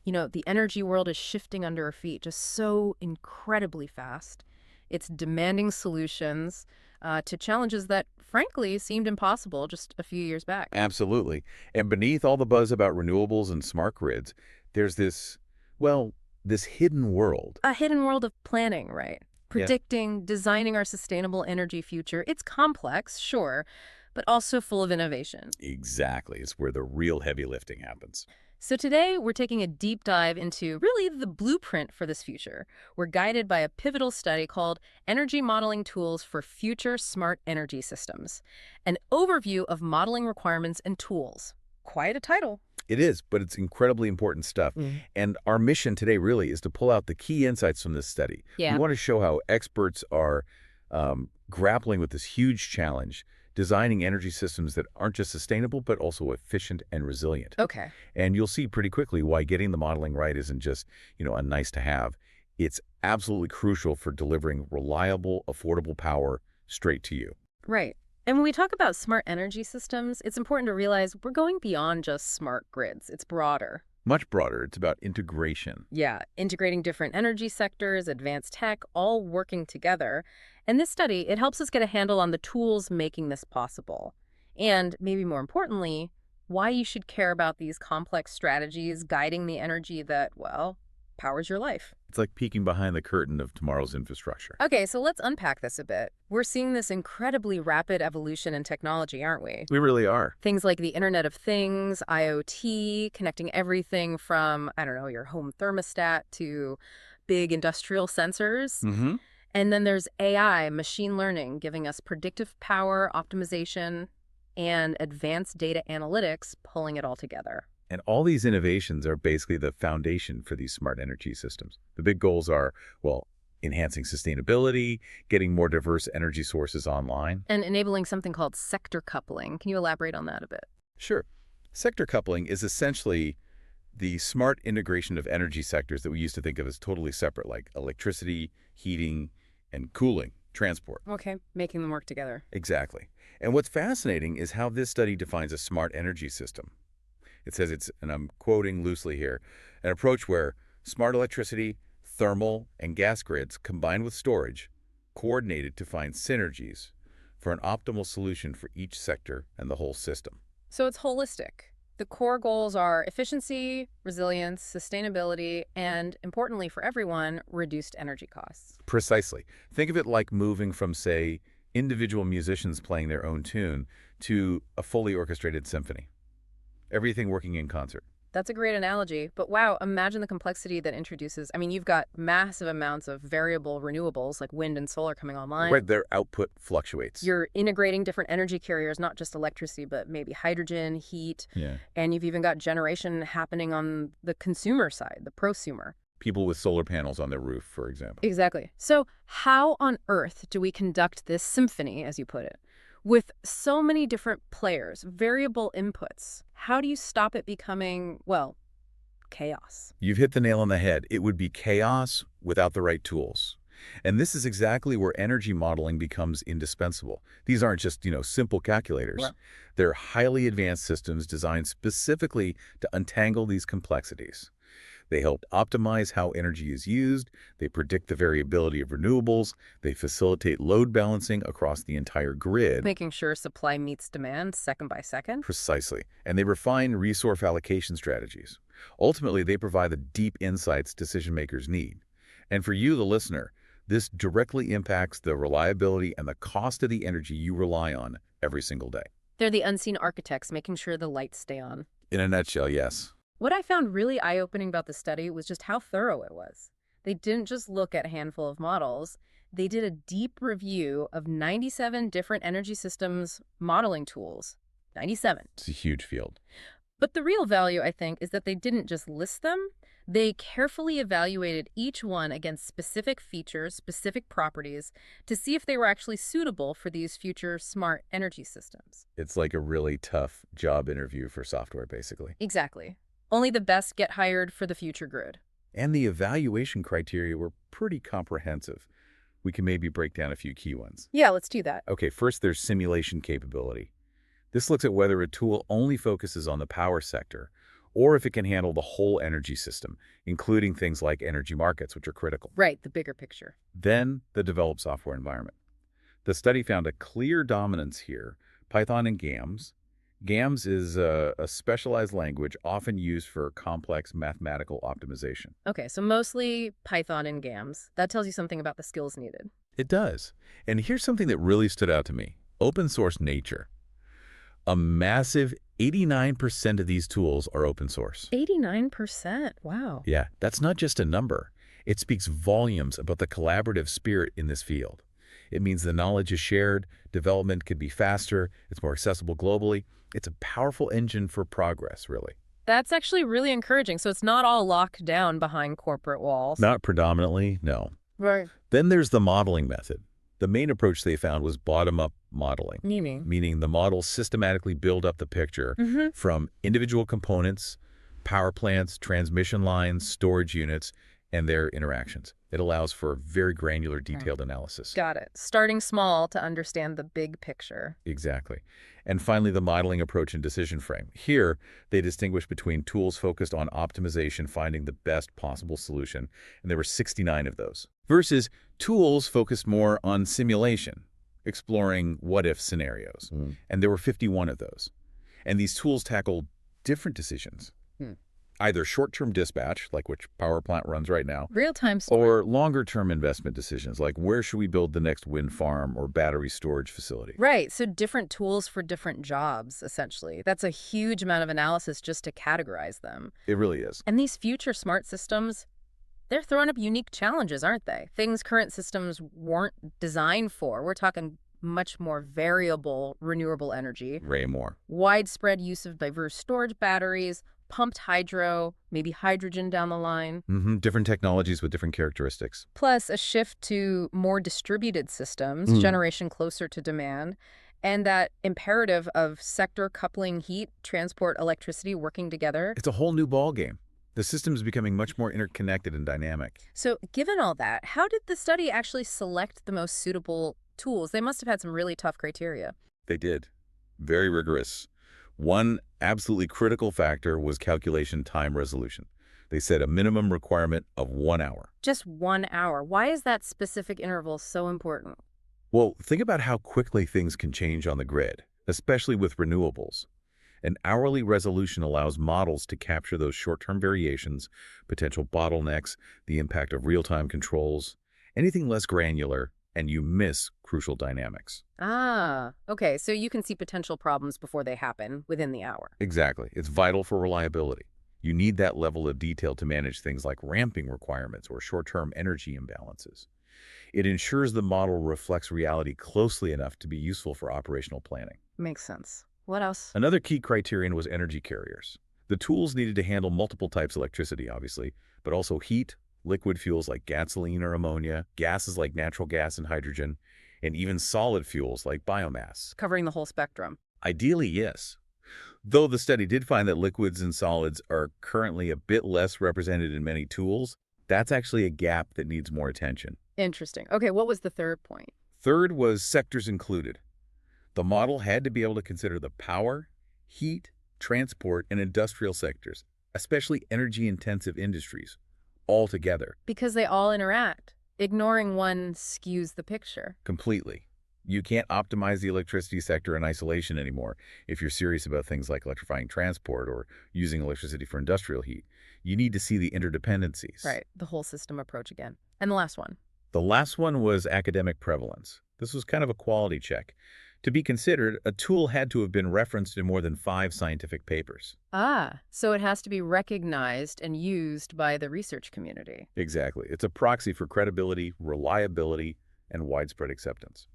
The energy world is shifting under our feet just so incredibly fast. It's demanding solutions to challenges that, frankly, seemed impossible just a few years back. Absolutely. And beneath all the buzz about renewables and smart grids, there's this, well, this hidden world. A hidden world of planning, right? Yeah, Predicting, designing our sustainable energy future. It's complex, sure, but also full of innovation. exactly. It's where the real heavy lifting happens. So today, we're taking a deep dive into really the blueprint for this future. We're guided by a pivotal study called Energy Modeling Tools for Future Smart Energy Systems, an overview of modeling requirements and tools. Quite a title. It is, but it's incredibly important stuff. And our mission today really is to pull out the key insights from this study. We Yeah. want to show how experts are grappling with this huge challenge, designing energy systems that aren't just sustainable, but also efficient and resilient. Okay. And you'll see pretty quickly why getting the modeling right isn't just, a nice to have. It's absolutely crucial for delivering reliable, affordable power straight to you. Right. And when we talk about smart energy systems, it's important to realize we're going beyond just smart grids. It's broader. Much broader, it's about integration. Yeah, integrating different energy sectors, advanced tech, all working together. And this study, it helps us get a handle on the tools making this possible. And maybe more importantly, why you should care about these complex strategies guiding the energy that, well, powers your life. It's like peeking behind the curtain of tomorrow's infrastructure. Okay, so let's unpack this a bit. We're seeing this incredibly rapid evolution in technology, aren't we? We really are. Things like the Internet of Things, IoT, connecting everything from, I don't know, your home thermostat to big industrial sensors. Mm-hmm. And then there's AI, machine learning, giving us predictive power, optimization, and advanced data analytics, pulling it all together. And all these innovations are basically the foundation for these smart energy systems. The big goals are, well, enhancing sustainability, getting more diverse energy sources online. And enabling something called sector coupling. Can you elaborate on that a bit? Sure. Sector coupling is essentially the smart integration of energy sectors that we used to think of as totally separate, like electricity, heating, and cooling, transport. Okay, making them work together. Exactly. And what's fascinating is how this study defines a smart energy system. It says it's, and I'm quoting loosely here, an approach where smart electricity, thermal, and gas grids combined with storage, coordinated to find synergies for an optimal solution for each sector and the whole system. So it's holistic. The core goals are efficiency, resilience, sustainability, and importantly for everyone, reduced energy costs. Precisely. Think of it like moving from, say, individual musicians playing their own tune to a fully orchestrated symphony. Everything working in concert. That's a great analogy, but wow, imagine the complexity that introduces. I mean, you've got massive amounts of variable renewables like wind and solar coming online. Right, their output fluctuates. You're integrating different energy carriers, not just electricity, but maybe hydrogen, heat, Yeah. and you've even got generation happening on the consumer side, the prosumer. People with solar panels on their roof, for example. Exactly. So how on earth do we conduct this symphony, as you put it? With so many different players, variable inputs, how do you stop it becoming, well, chaos? You've hit the nail on the head. It would be chaos without the right tools. And this is exactly where energy modeling becomes indispensable. These aren't just, simple calculators. Right. They're highly advanced systems designed specifically to untangle these complexities. They help optimize how energy is used, they predict the variability of renewables, they facilitate load balancing across the entire grid. Making sure supply meets demand second by second? Precisely. And they refine resource allocation strategies. Ultimately, they provide the deep insights decision makers need. And for you, the listener, this directly impacts the reliability and the cost of the energy you rely on every single day. They're the unseen architects making sure the lights stay on. In a nutshell, yes. What I found really eye-opening about the study was just how thorough it was. They didn't just look at a handful of models. They did a deep review of 97 different energy systems modeling tools. 97. It's a huge field. But the real value, I think, is that they didn't just list them. They carefully evaluated each one against specific features, specific properties, to see if they were actually suitable for these future smart energy systems. It's like a really tough job interview for software, basically. Exactly. Only the best get hired for the future grid. And the evaluation criteria were pretty comprehensive. We can maybe break down a few key ones. Yeah, let's do that. Okay, first there's simulation capability. This looks at whether a tool only focuses on the power sector or if it can handle the whole energy system, including things like energy markets, which are critical. Right, the bigger picture. Then the developed software environment. The study found a clear dominance here, Python and GAMS. GAMS is a specialized language often used for complex mathematical optimization. Okay, so mostly Python and GAMS. That tells you something about the skills needed. It does. And here's something that really stood out to me. Open source nature. A massive 89% of these tools are open source. 89%. Wow. Yeah, that's not just a number. It speaks volumes about the collaborative spirit in this field. It means the knowledge is shared, development could be faster, it's more accessible globally. It's a powerful engine for progress, really. That's actually really encouraging. So it's not all locked down behind corporate walls. Not predominantly, no. Right. Then there's the modeling method. The main approach they found was bottom-up modeling, Meaning? meaning the models systematically build up the picture from individual components, power plants, transmission lines, storage units, and their interactions. It allows for very granular, detailed analysis. Got it. Starting small to understand the big picture. Exactly. And finally, the modeling approach and decision frame. Here, they distinguish between tools focused on optimization, finding the best possible solution, and there were 69 of those, versus tools focused more on simulation, exploring what-if scenarios, and there were 51 of those. And these tools tackle different decisions, either short-term dispatch, like which power plant runs right now, Real-time or longer-term investment decisions, like where should we build the next wind farm or battery storage facility. Right, so different tools for different jobs, essentially. That's a huge amount of analysis just to categorize them. It really is. And these future smart systems, they're throwing up unique challenges, aren't they? Things current systems weren't designed for. We're talking much more variable, renewable energy, Way more. widespread use of diverse storage batteries, pumped hydro, maybe hydrogen down the line. Different technologies with different characteristics. Plus a shift to more distributed systems, generation closer to demand, and that imperative of sector coupling heat, transport, electricity working together. It's a whole new ballgame. The system is becoming much more interconnected and dynamic. So given all that, how did the study actually select the most suitable tools? They must have had some really tough criteria. They did. Very rigorous. One absolutely critical factor was calculation time resolution. They set a minimum requirement of 1 hour. Just 1 hour. Why is that specific interval so important? Well, think about how quickly things can change on the grid, especially with renewables. An hourly resolution allows models to capture those short-term variations, potential bottlenecks, the impact of real-time controls, anything less granular, and you miss crucial dynamics. Ah, okay. So you can see potential problems before they happen within the hour. Exactly. It's vital for reliability. You need that level of detail to manage things like ramping requirements or short-term energy imbalances. It ensures the model reflects reality closely enough to be useful for operational planning. Makes sense. What else? Another key criterion was energy carriers. The tools needed to handle multiple types of electricity, obviously, but also heat, liquid fuels like gasoline or ammonia, gases like natural gas and hydrogen, and even solid fuels like biomass. Covering the whole spectrum. Ideally, yes. Though the study did find that liquids and solids are currently a bit less represented in many tools, that's actually a gap that needs more attention. Interesting. Okay, what was the third point? Third was sectors included. The model had to be able to consider the power, heat, transport, and industrial sectors, especially energy-intensive industries, all together. Because they all interact. Ignoring one skews the picture. Completely. You can't optimize the electricity sector in isolation anymore if you're serious about things like electrifying transport or using electricity for industrial heat. You need to see the interdependencies. Right, the whole system approach again. And the last one? The last one was academic prevalence. This was kind of a quality check. To be considered, a tool had to have been referenced in more than 5 scientific papers. Ah, so it has to be recognized and used by the research community. Exactly. It's a proxy for credibility, reliability, and widespread acceptance.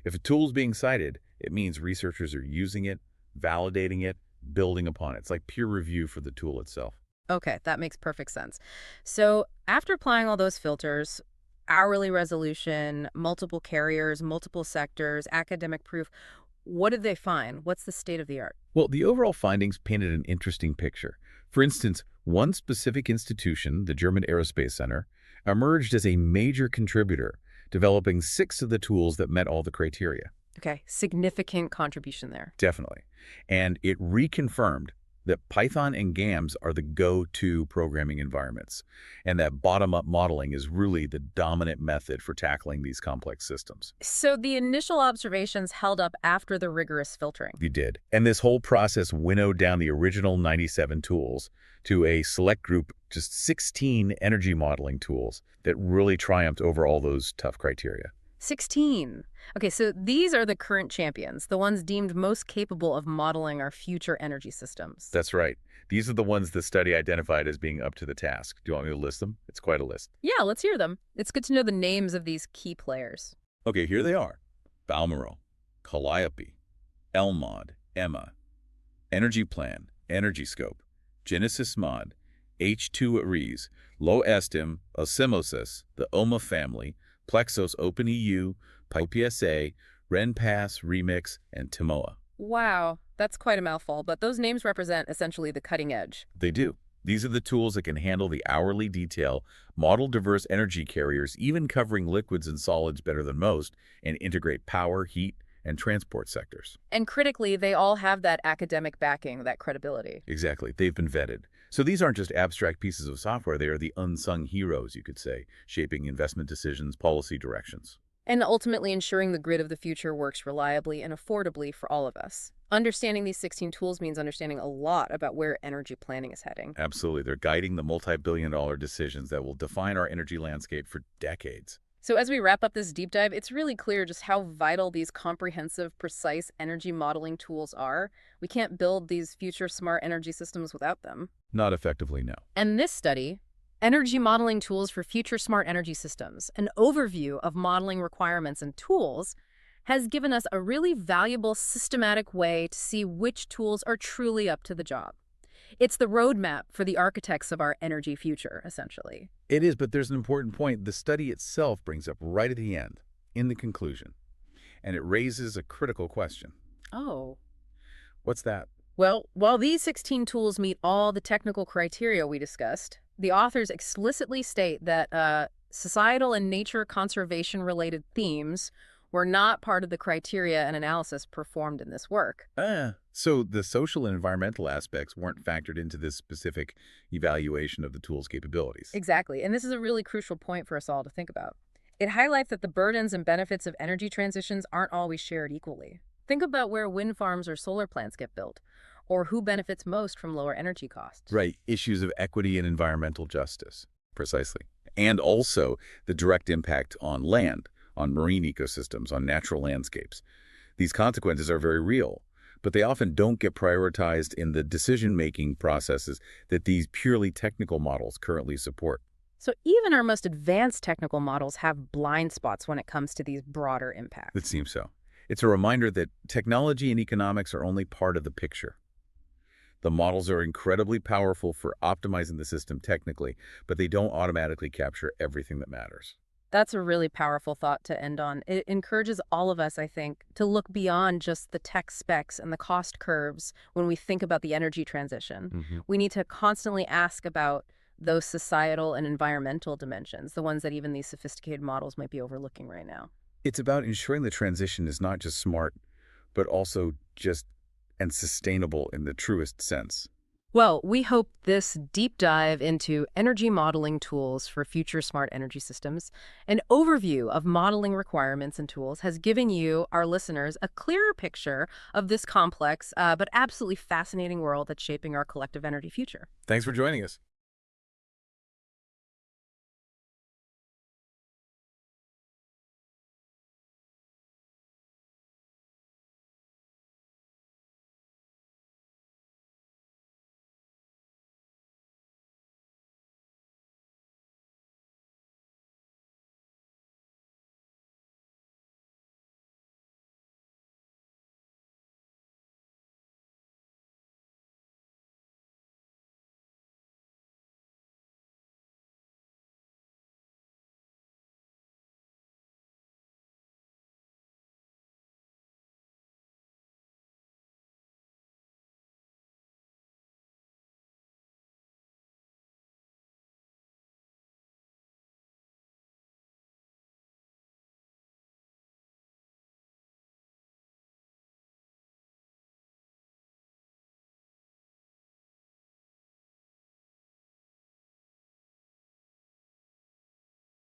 If a tool is being cited, it means researchers are using it, validating it, building upon it. It's like peer review for the tool itself. Okay, that makes perfect sense. So after applying all those filters, hourly resolution, multiple carriers, multiple sectors, academic proof, what did they find? What's the state of the art? Well, the overall findings painted an interesting picture. For instance, one specific institution, the German Aerospace Center, emerged as a major contributor, developing 6 of the tools that met all the criteria. Okay, significant contribution there. Definitely. And it reconfirmed that Python and GAMS are the go-to programming environments, and that bottom-up modeling is really the dominant method for tackling these complex systems. So the initial observations held up after the rigorous filtering. You did. And this whole process winnowed down the original 97 tools to a select group, just 16 energy modeling tools that really triumphed over all those tough criteria. 16. Okay, so these are the current champions, the ones deemed most capable of modeling our future energy systems. That's right. These are the ones the study identified as being up to the task. Do you want me to list them? It's quite a list. Yeah, let's hear them. It's good to know the names of these key players. Okay, here they are. Balmoral, Calliope, Elmod, Emma, Energy Plan, Energy Scope, Genesis Mod, H2 Ares, Lo Estim, Osmosis, the OMA family, Plexos OpenEU, PyPSA, RenPass, Remix, and Timoa. Wow, that's quite a mouthful, but those names represent essentially the cutting edge. They do. These are the tools that can handle the hourly detail, model diverse energy carriers, even covering liquids and solids better than most, and integrate power, heat, and transport sectors. And critically, they all have that academic backing, that credibility. Exactly. They've been vetted. So these aren't just abstract pieces of software. They are the unsung heroes, you could say, shaping investment decisions, policy directions. And ultimately ensuring the grid of the future works reliably and affordably for all of us. Understanding these 16 tools means understanding a lot about where energy planning is heading. Absolutely. They're guiding the multi-billion-dollar decisions that will define our energy landscape for decades. So as we wrap up this deep dive, it's really clear just how vital these comprehensive, precise energy modeling tools are. We can't build these future smart energy systems without them. Not effectively, no. And this study, Energy Modeling Tools for Future Smart Energy Systems, an overview of modeling requirements and tools, has given us a really valuable systematic way to see which tools are truly up to the job. It's the roadmap for the architects of our energy future, essentially. It is, but there's an important point the study itself brings up right at the end, in the conclusion. And it raises a critical question. Oh. What's that? Well, while these 16 tools meet all the technical criteria we discussed, the authors explicitly state that societal and nature conservation-related themes were not part of the criteria and analysis performed in this work. So the social and environmental aspects weren't factored into this specific evaluation of the tool's capabilities. Exactly, and this is a really crucial point for us all to think about. It highlights that the burdens and benefits of energy transitions aren't always shared equally. Think about where wind farms or solar plants get built, or who benefits most from lower energy costs. Right, issues of equity and environmental justice. Precisely. And also the direct impact on land, on marine ecosystems, on natural landscapes. These consequences are very real, but they often don't get prioritized in the decision-making processes that these purely technical models currently support. So even our most advanced technical models have blind spots when it comes to these broader impacts. It seems so. It's a reminder that technology and economics are only part of the picture. The models are incredibly powerful for optimizing the system technically, but they don't automatically capture everything that matters. That's a really powerful thought to end on. It encourages all of us, I think, to look beyond just the tech specs and the cost curves when we think about the energy transition. We need to constantly ask about those societal and environmental dimensions, the ones that even these sophisticated models might be overlooking right now. It's about ensuring the transition is not just smart, but also just and sustainable in the truest sense. Well, we hope this deep dive into energy modeling tools for future smart energy systems, an overview of modeling requirements and tools, has given you, our listeners, a clearer picture of this complex but absolutely fascinating world that's shaping our collective energy future. Thanks for joining us.